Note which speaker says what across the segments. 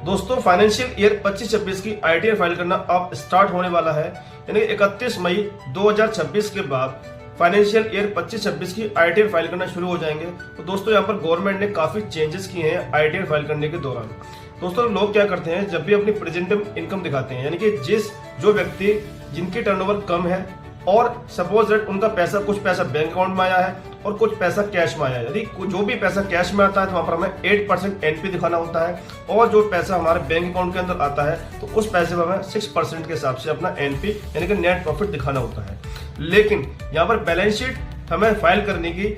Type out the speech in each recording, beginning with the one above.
Speaker 1: दोस्तों financial year 25-26 की ITR file करना अब स्टार्ट होने वाला है, यानी 31 मई 2026 के बाद फाइनेंशियल ईयर 25-26 की आईटीआर फाइल करना शुरू हो जाएंगे। तो दोस्तों यहाँ पर गवर्नमेंट ने काफी चेंजेस किए हैं आईटीआर फाइल करने के दौरान। दोस्तों लोग क्या करते हैं, जब भी अपनी प्रेजेंटम इनकम दिखाते हैं, यानी कि जो व्यक्ति जिनकी टर्नओवर कम है और सपोज दैट उनका कुछ पैसा बैंक अकाउंट में आया है और कुछ पैसा कैश में आया है, यदि जो भी पैसा कैश में आता है तो वहां पर हमें 8% एनपी दिखाना होता है, और जो पैसा हमारे बैंक अकाउंट के अंदर आता है तो उस पैसे में हमें 6% के हिसाब से अपना एनपी यानी कि नेट प्रॉफिट दिखाना होता है। लेकिन यहाँ पर बैलेंस शीट हमें फाइल करने की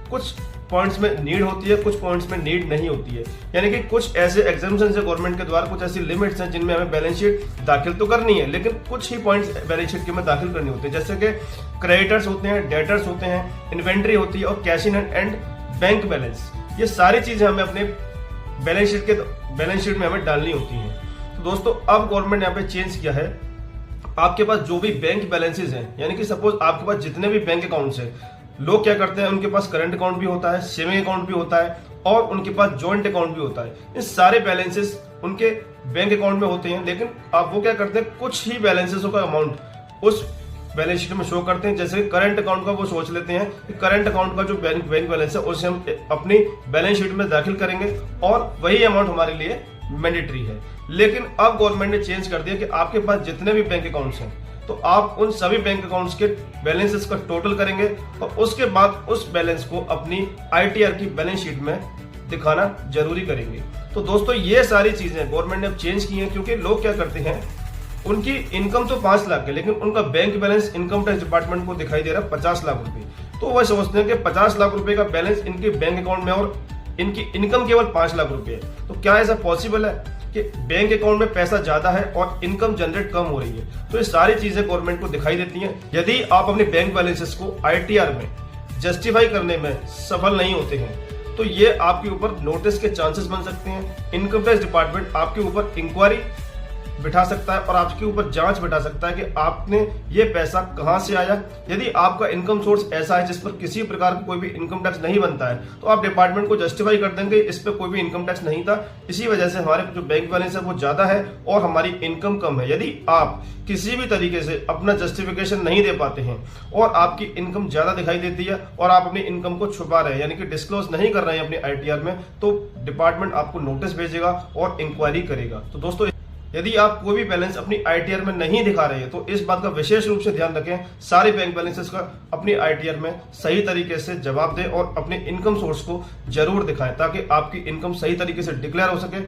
Speaker 1: कुछ पॉइंट्स में नीड होती है, कुछ पॉइंट्स में नीड नहीं होती है, यानी कि कुछ ऐसे एग्जाम्पशन है गवर्नमेंट के द्वारा, कुछ ऐसी लिमिट्स हैं जिनमें हमें बैलेंस शीट दाखिल तो करनी है, लेकिन कुछ ही पॉइंट्स बैलेंस शीट के में दाखिल करनी होती है, जैसे कि क्रेडिटर्स होते हैं, डेटर्स होते हैं, इन्वेंट्री होती है और cash in and bank balance. ये सारी चीजें हमें अपने बैलेंस शीट में हमें डालनी होती है। तो दोस्तों अब गवर्नमेंट ने यहाँ पे चेंज किया है, आपके पास जो भी बैंक बैलेंसेज हैं, यानी कि सपोज आपके पास जितने भी बैंक अकाउंट्स हैं, लोग क्या करते हैं, उनके पास करंट अकाउंट भी होता है, सेविंग अकाउंट भी होता है और उनके पास जॉइंट अकाउंट भी होता है। ये सारे बैलेंसेस उनके बैंक अकाउंट में होते हैं, लेकिन अब वो क्या करते हैं, कुछ ही बैलेंसेस का अमाउंट उस बैलेंस शीट में शो करते हैं। जैसे करंट अकाउंट का वो सोच लेते हैं कि करंट अकाउंट का जो बैंक बैलेंस है उसे हम अपनी बैलेंस शीट में दाखिल करेंगे और वही अमाउंट हमारे लिए मैंडेटरी है। लेकिन अब गवर्नमेंट ने चेंज कर दिया कि आपके पास जितने भी बैंक अकाउंट्स हैं तो आप उन सभी बैंक अकाउंट्स के बैलेंसेस का टोटल करेंगे और उसके बाद उस बैलेंस को अपनी आईटीआर की बैलेंस शीट में दिखाना जरूरी करेंगे। तो दोस्तों ये सारी चीजें गवर्नमेंट ने अब चेंज की हैं, क्योंकि लोग क्या करते हैं, उनकी इनकम तो 5 लाख है लेकिन उनका bank balance income tax department को दिखाई दे रहा है 50 लाख रुपए। तो वह समझते हैं कि 50 लाख रुपए का बैलेंस इनके बैंक अकाउंट में और इनकी इनकम केवल 5 लाख रुपए है। तो क्या ऐसा पॉसिबल है कि बैंक अकाउंट में पैसा ज्यादा है और इनकम जनरेट कम हो रही है? तो ये सारी चीजें गवर्नमेंट को दिखाई देती हैं। यदि आप अपने बैंक बैलेंसेस को आईटीआर में जस्टिफाई करने में सफल नहीं होते हैं तो ये आपके ऊपर नोटिस के चांसेस बन सकते हैं। इनकम टैक्स डिपार्टमेंट आपके ऊपर इंक्वायरी बिठा सकता है और आपके ऊपर जांच बिठा सकता है कि आपने ये पैसा कहां से आया। यदि आपका इनकम सोर्स ऐसा है जिस पर किसी प्रकार का कोई भी इनकम टैक्स नहीं बनता है तो आप डिपार्टमेंट को जस्टिफाई कर देंगे इस पर कोई भी इनकम टैक्स नहीं था, इसी वजह से हमारे जो बैंक बैलेंस है वो ज्यादा है और हमारी इनकम कम है। यदि आप किसी भी तरीके से अपना जस्टिफिकेशन नहीं दे पाते हैं और आपकी इनकम ज्यादा दिखाई देती है और आप अपनी इनकम को छुपा रहे हैं, यानी कि डिस्क्लोज नहीं कर रहे हैं अपनी आईटीआर में, तो डिपार्टमेंट आपको नोटिस भेजेगा और इंक्वायरी करेगा। तो दोस्तों यदि आप कोई भी बैलेंस अपनी आईटीआर में नहीं दिखा रहे हैं तो इस बात का विशेष रूप से ध्यान रखें, सारे बैंक बैलेंसेस का अपनी आईटीआर में सही तरीके से जवाब दें और अपने इनकम सोर्स को जरूर दिखाएं ताकि आपकी इनकम सही तरीके से डिक्लेयर हो सके।